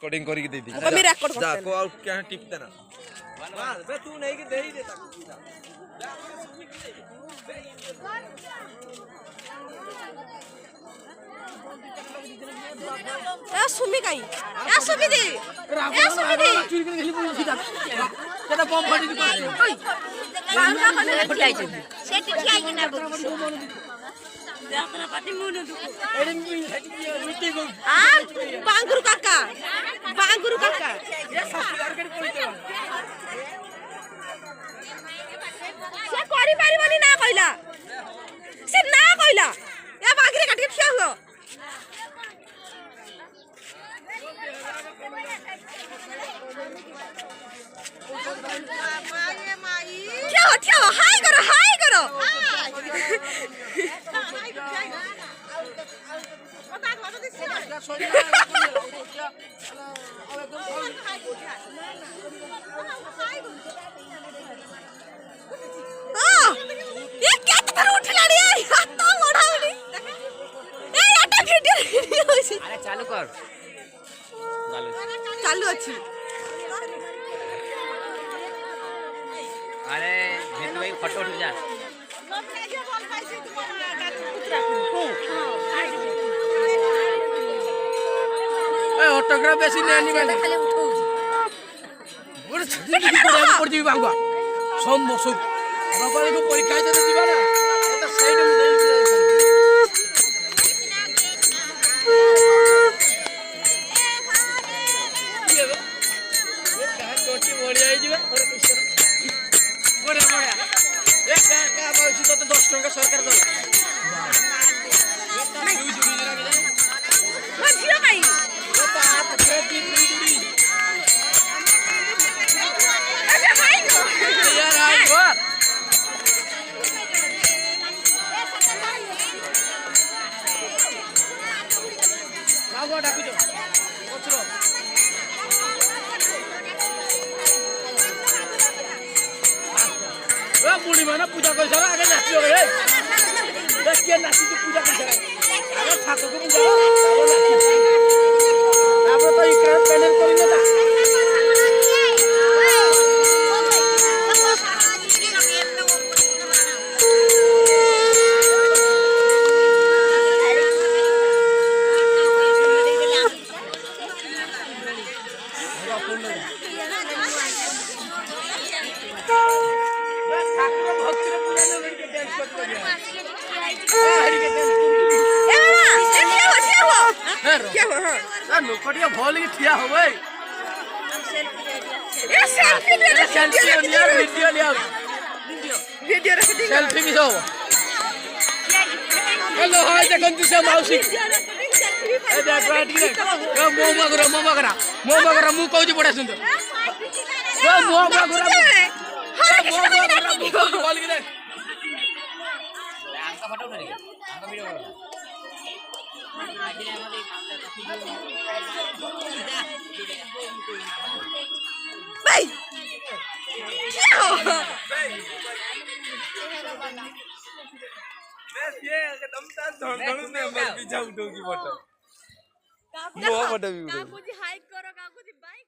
coding करके दे दी कमी record जा करते को आउट क्या टिप देना मार बे तू नहीं के दे ही दे ए सुमी काई ए सुमी दी ए सुमी दी चुरी के खेली पुलिस सीधा केटा बम फटी दी बांगा खने फटाई छ सेठी ठियाइ किन जात्रा पाटी मुनु दुको एडे मिटे गो आ बांगुरु काका ये ससुरार के पळते से करि पारिबनी ना कइला से ना कइला ए बांगरे काटी ठिया हुओ क्या हो हाय करो ये क्या तर उठलाडी हात मोडावली ए याटा भिडियो होइसी अरे चालू कर चालू अछि अरे भेटू भाई फोटो उठ जा ए ऑटोग्राफ बेसी लेनी बेटा बड़ छुट्टी पड़ जी बांगवा सोम मसु रबारी को परीक्षा दे दिबा ना एटा साइड में दे बढ़िया जीवा और किशोर बढ़िया एक का बाउसी तो 10 टका सरकार दो मजियो काई तो आप खेती जुड़ी अरे हाय गो यार हाय गो गागो डाकु जो ओचरो ए बुढ़ी माना पूजा कर सारा आगे नाचियो रे देख के नाची तो पूजा कर सारा आगे ठाकुर को जाओ आप तो इकरार पैनल करिए ता ठाकुर भक्ति रे पूजा ने के डांस करते हैं हरि के डांस क्या हो हां आ लोकटिया भोल के ठिया होवे ए सेल्फी ले सेल्फी लिया वीडियो लिया वीडियो रख दी सेल्फी की हो हेलो हाय देखन दिशा मौसी ए देख बैठ के ए मोमा करा मु कहू बड़ा सुंदर ए मोमा करा मु बोल के देख आंका फोटो उठा रे आंका वीडियो भाई क्या हो ये एकदम ता धड़ में मर पीछा उठोगी फोटो वो फोटो भी उठो काकू जी हाइक करो काकू जी बाइक